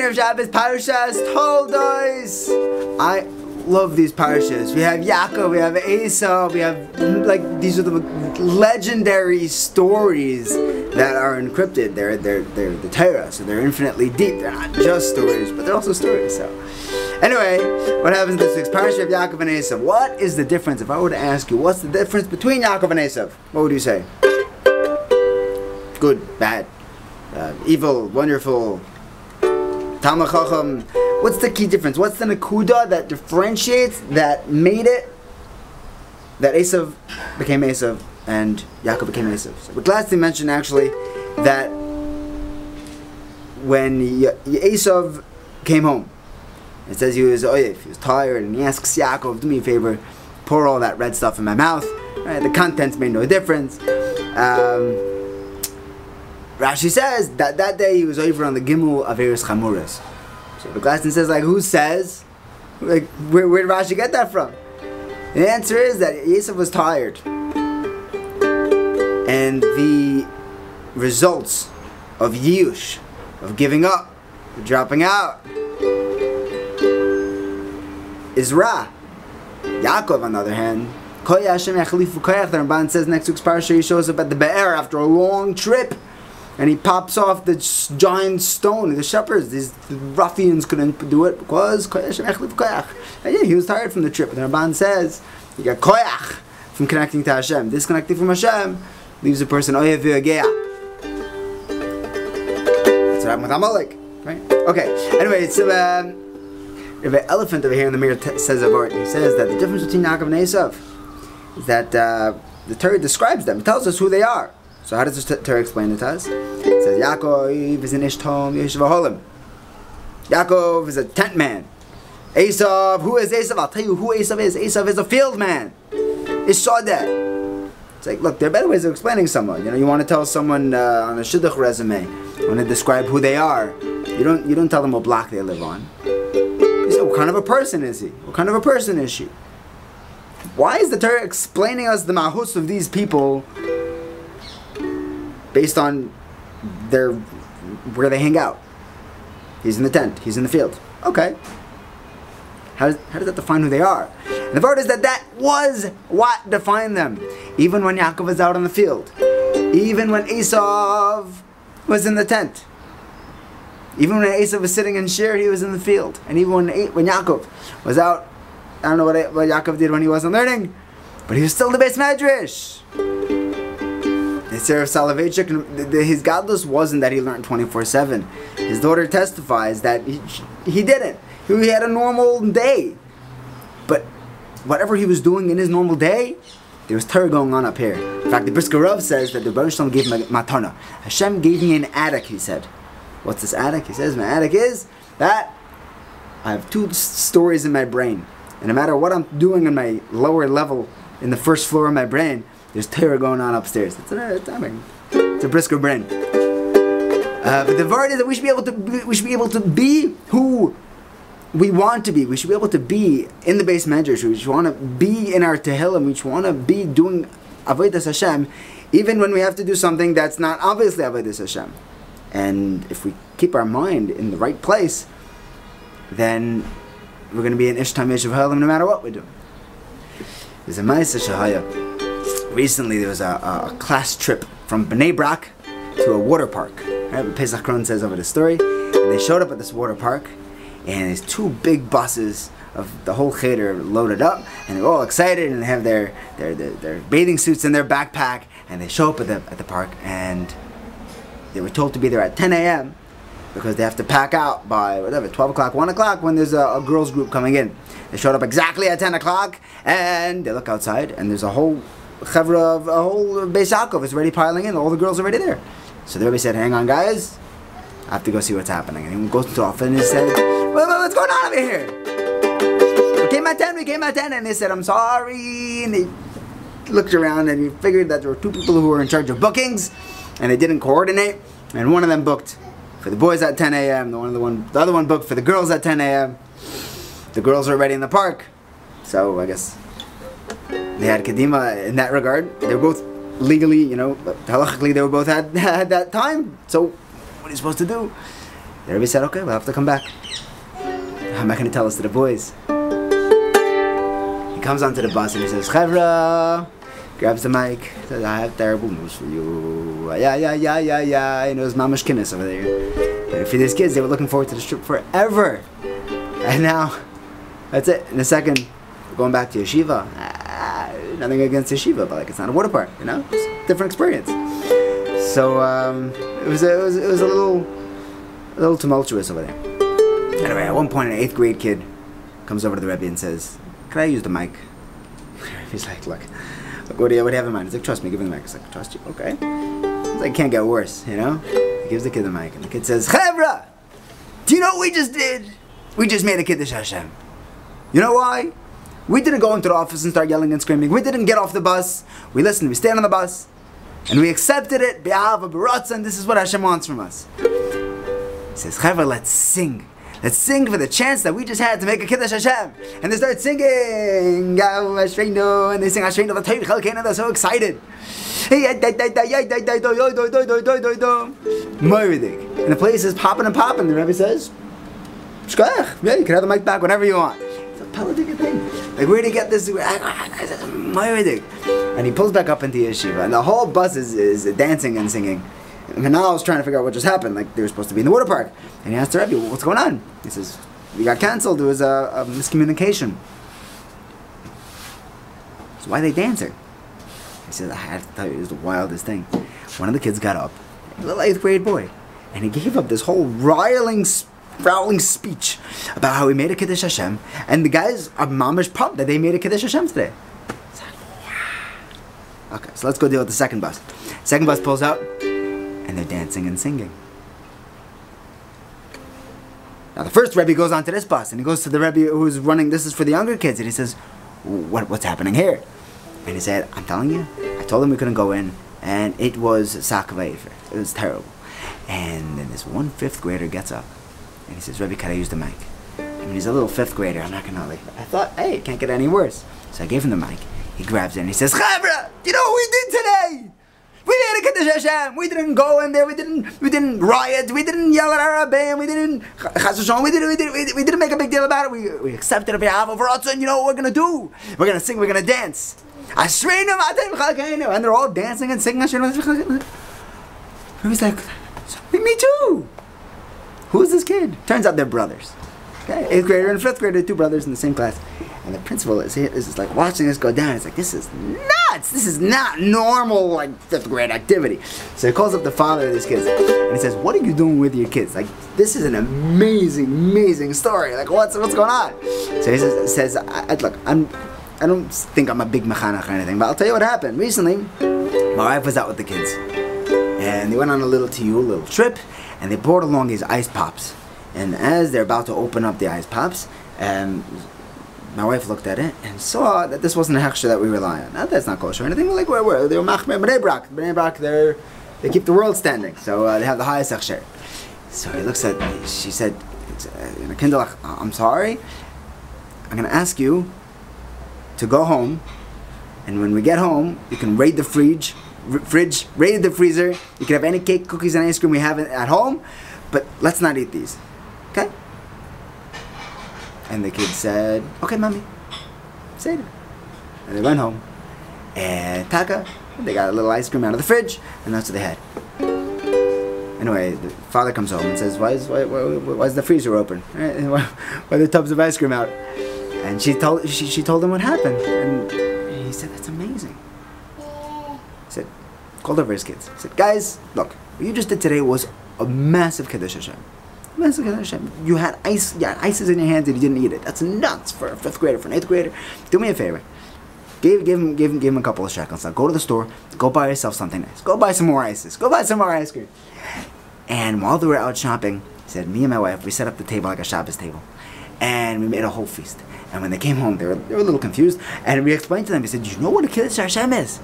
Erev Shabbos, Parshas, Toldos. I love these Parshas. We have Yaakov, we have Esau, we have, like, these are the legendary stories that are encrypted. They're the Torah, so they're infinitely deep. They're not just stories, but they're also stories. So, anyway, what happens in this week's Parsha of Yaakov and Esau? What is the difference? If I were to ask you, what's the difference between Yaakov and Esau? What would you say? Good, bad, evil, wonderful, Talmud Chacham. What's the key difference? What's the Nakuda that differentiates, that made it, that Esau became Esau and Yaakov became Esau? So we're glad to mention actually that when Esau came home, it says he was tired, and he asks Yaakov, do me a favor, pour all that red stuff in my mouth. Right? The contents made no difference. Rashi says that that day he was over on the Gimel Averis Chamuras. So the Glaston says, like, who says? Like, where did Rashi get that from? The answer is that Esau was tired. And the results of Yush, of giving up, of dropping out, is Ra. Yaakov, on the other hand, the Ramban says next week's Parsha, he shows up at the Be'er after a long trip. And he pops off the giant stone. The shepherds, these ruffians couldn't do it because and yeah, he was tired from the trip. And the Ramban says you got koyach from connecting to Hashem. Disconnecting from Hashem leaves a person oyev v'yagea. That's what happened with Amalek, right? Okay. Anyway, it's an elephant over here in the mirror says a Vort. He says that the difference between Yaakov and Esau is that the Torah describes them. It tells us who they are. So how does the Torah explain it to us? It says Yaakov is an ishtom yeshiva holim. Yaakov is a tent man. Esau, who is Esau? I'll tell you who Esau is. Esau is a field man. It's that. It's like, look, there are better ways of explaining someone. You know, you want to tell someone on a shidduch resume, you want to describe who they are. You don't tell them what block they live on. You say, what kind of a person is he? What kind of a person is she? Why is the Torah explaining us the mahus of these people based on where they hang out? He's in the tent. He's in the field. Okay. How does that define who they are? And the part is that was what defined them. Even when Yaakov was out on the field. Even when Esau was in the tent. Even when Esau was sitting in Shir, he was in the field. And even when Yaakov was out, I don't know what Yaakov did when he wasn't learning, but he was still the base medrash. His godless wasn't that he learned 24/7. His daughter testifies that he didn't. He had a normal day. But whatever he was doing in his normal day, there was Torah going on up here. In fact, the Brisker Rav says that the Baruch Shalom gave him a matana. Hashem gave me an attic, he said. What's this attic? He says, my attic is that I have two stories in my brain. And no matter what I'm doing in my lower level, in the first floor of my brain, there's Torah going on upstairs. It's a brisker brain. But the word is that we should be able to be who we want to be. We should be able to be in the base medrash. We should want to be in our tehillim. We should want to be doing avodas Hashem, even when we have to do something that's not obviously avodas Hashem. And if we keep our mind in the right place, then we're going to be an ishtam yeshiv halim no matter what we do. There's a ma'aseh shahaya. Recently there was a class trip from Bnei Brak to a water park. Right? Pesach Kron says over the story. And they showed up at this water park, and there's two big buses of the whole cheder loaded up, and they're all excited, and they have their bathing suits in their backpack, and they show up at the park, and they were told to be there at 10 a.m. because they have to pack out by, 12 o'clock, 1 o'clock when there's a girls group coming in. They showed up exactly at 10 o'clock, and they look outside, and there's a whole chevra of a whole Beis Yaakov is already piling in. All the girls are already there. So the Rebbe said, hang on guys, I have to go see what's happening. And he goes into the office and he said, what's going on over here? We came at 10, and they said, I'm sorry. And they looked around and he figured that there were two people who were in charge of bookings, and they didn't coordinate. And one of them booked for the boys at 10 a.m. The other one booked for the girls at 10 a.m. The girls were already in the park. So I guess they had Kedima in that regard. They were both legally, halachically, they were both had that time. So what are you supposed to do? The Rebbe said, okay, we'll have to come back. How am I going to tell this to the boys? He comes onto the bus and he says, Chevra, grabs the mic, says, I have terrible news for you. Yeah. You know, it's mamash kinnis over there. And for these kids, they were looking forward to this trip forever. And now, that's it. In a second, we're going back to yeshiva. Nothing against yeshiva, but like it's not a water park, you know? It's a different experience. So it was a little tumultuous over there. Anyway, at one point, an 8th grade kid comes over to the Rebbe and says, "Can I use the mic?" He's like, "Look, what do you have in mind?" He's like, "Trust me, give me the mic." He's like, "Trust you, okay." He's like, "Can't get worse, you know?" He gives the kid the mic, and the kid says, "Chevra, do you know what we just did? We just made a Kiddush Hashem. You know why? We didn't go into the office and start yelling and screaming. We didn't get off the bus. We listened, we stayed on the bus, and we accepted it, be'ava, b'ratza, and this is what Hashem wants from us." He says, "Chevra, let's sing. Let's sing for the chance that we just had to make a Kiddush Hashem." And they start singing, Ashreinu, and they sing Ashreinu, they're so excited. And the place is popping and popping. The Rebbe says, "Shkoyach, yeah, you can have the mic back whenever you want." It's a Paladic thing. Like, where do you get this? And he pulls back up into yeshiva, and the whole bus is dancing and singing. And Manal was trying to figure out what just happened. Like, they were supposed to be in the water park. And he asked the Rebbe, "What's going on?" He says, "We got canceled. There was a miscommunication." So why are they dancing? He says, "I have to tell you, it was the wildest thing. One of the kids got up, a little 8th grade boy, and he gave up this whole rowling speech about how he made a Kiddush Hashem, and the guys are mamish pumped that they made a Kiddush Hashem today." It's like, wow. Okay, so let's go deal with the second bus. Second bus pulls out, and they're dancing and singing. Now the first Rebbe goes onto this bus, and he goes to the Rebbe who's running, this is for the younger kids, and he says, what's happening here? And he said, "I'm telling you, I told them we couldn't go in, and it was sakavay. It was terrible." And then this one 5th grader gets up, and he says, "Rebbe, can I use the mic?" I mean, he's a little 5th grader, I'm not gonna like, I thought, hey, it can't get any worse. So I gave him the mic, he grabs it, and he says, "Chavra, do you know what we did today? We made a Kiddush Hashem. We didn't go in there. We didn't riot. We didn't yell at our Rabbeim. We didn't make a big deal about it. We accepted a be'ava v'ratza, and you know what we're gonna do? We're gonna sing. We're gonna dance. Ashreinu, and they're all dancing and singing Ashreinu." He was like, "Me too." Who is this kid? Turns out they're brothers. Okay, 8th grader and 5th grader, 2 brothers in the same class. And the principal is like watching this go down. It's like, this is nuts. This is not normal, like 5th grade activity. So he calls up the father of these kids and he says, "What are you doing with your kids? Like, this is an amazing story. Like, what's going on?" So he says, "Look, I don't think I'm a big mechanach or anything, but I'll tell you what happened. Recently, my wife was out with the kids, and they went on a little trip, and they brought along these ice pops. And as they're about to open up the ice pops, my wife looked at it and saw that this wasn't a hechsher that we rely on. Now, that's not kosher or anything. We're like, they're machmer b'nei brak. B'nei brak, they keep the world standing, so they have the highest hechsher." So he looks at, she said, "Kindlech, I'm sorry. I'm going to ask you to go home, and when we get home, you can raid the fridge, raid the freezer. You can have any cake, cookies, and ice cream we have at home, but let's not eat these, okay?" And the kid said, "Okay, mommy, say it." And they went home, and Taka, they got a little ice cream out of the fridge, and that's what they had. Anyway, the father comes home and says, why is the freezer open? Why are the tubs of ice cream out? And she told him what happened, and he said, "That's amazing." He said, called over his kids. He said, "Guys, look, what you just did today was a massive Kiddush Hashem. Massive Kiddush Hashem. You had ices in your hands and you didn't eat it. That's nuts for a 5th grader, for an 8th grader. Do me a favor. Give him a couple of shekels. Now go to the store, go buy yourself something nice. Go buy some more ices. Go buy some more ice cream." And while they were out shopping, he said, "Me and my wife, we set up the table like a Shabbos table, and we made a whole feast. And when they came home, they were a little confused. And we explained to them, we said, "Do you know what a Kiddush Hashem is?"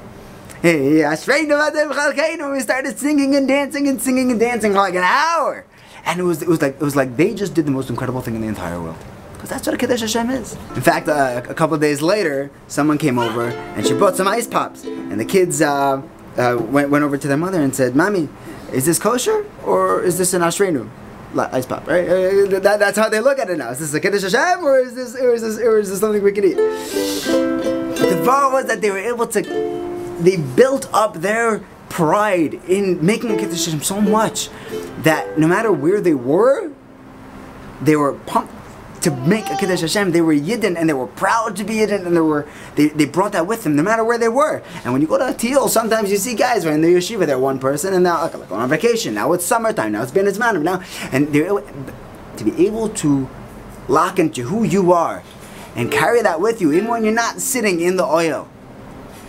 Hey, Ashreinu, we started singing and dancing for like an hour. And it was like they just did the most incredible thing in the entire world. Because that's what a Kiddush Hashem is. In fact, a couple of days later, someone came over and she brought some ice pops. And the kids went over to their mother and said, "Mommy, is this kosher or is this an Ashreinu?" ice pop, right? That's how they look at it now. Is this a Kiddush Hashem, or is this something we can eat? The Vort was that they were able to, they built up their pride in making a Kiddush Hashem so much that no matter where they were pumped to make a Kiddush Hashem. They were Yidden, and they were proud to be Yidden, and they brought that with them no matter where they were. And when you go to a Teal, sometimes you see guys, right, in the yeshiva, they're one person, and now like on vacation. Now it's summertime, now it's Ben Zmanim, now, and they're to be able to lock into who you are and carry that with you, even when you're not sitting in the oil.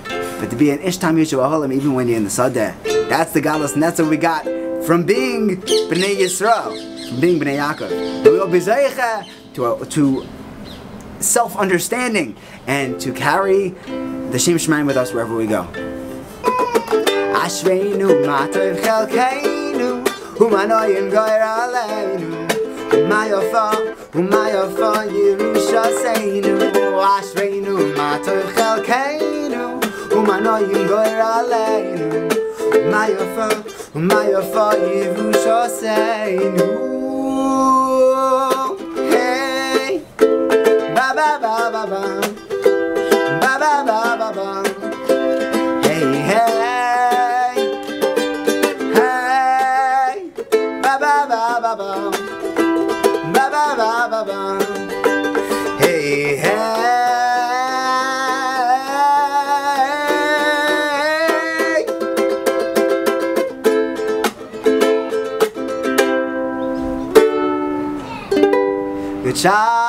But to be an Ishtam Yeshiva Holim, even when you're in the Sadeh, that's the Galus, and that's what we got from being Bnei Yisrael, from being Bnei Yaakov. And we will be Zeicha to self-understanding and to carry the Shem Shemaim with us wherever we go. Ashreinu matov chelkeinu umanoyin goyer aleinu umayofa yerushaseinu Ashreinu matov chelkeinu umanoyin goyer aleinu umayofa yerushaseinu. Ba ba ba ba ba ba ba ba ba. Hey hey hey ba ba ba ba ba ba ba ba ba ba. Hey hey. Good job.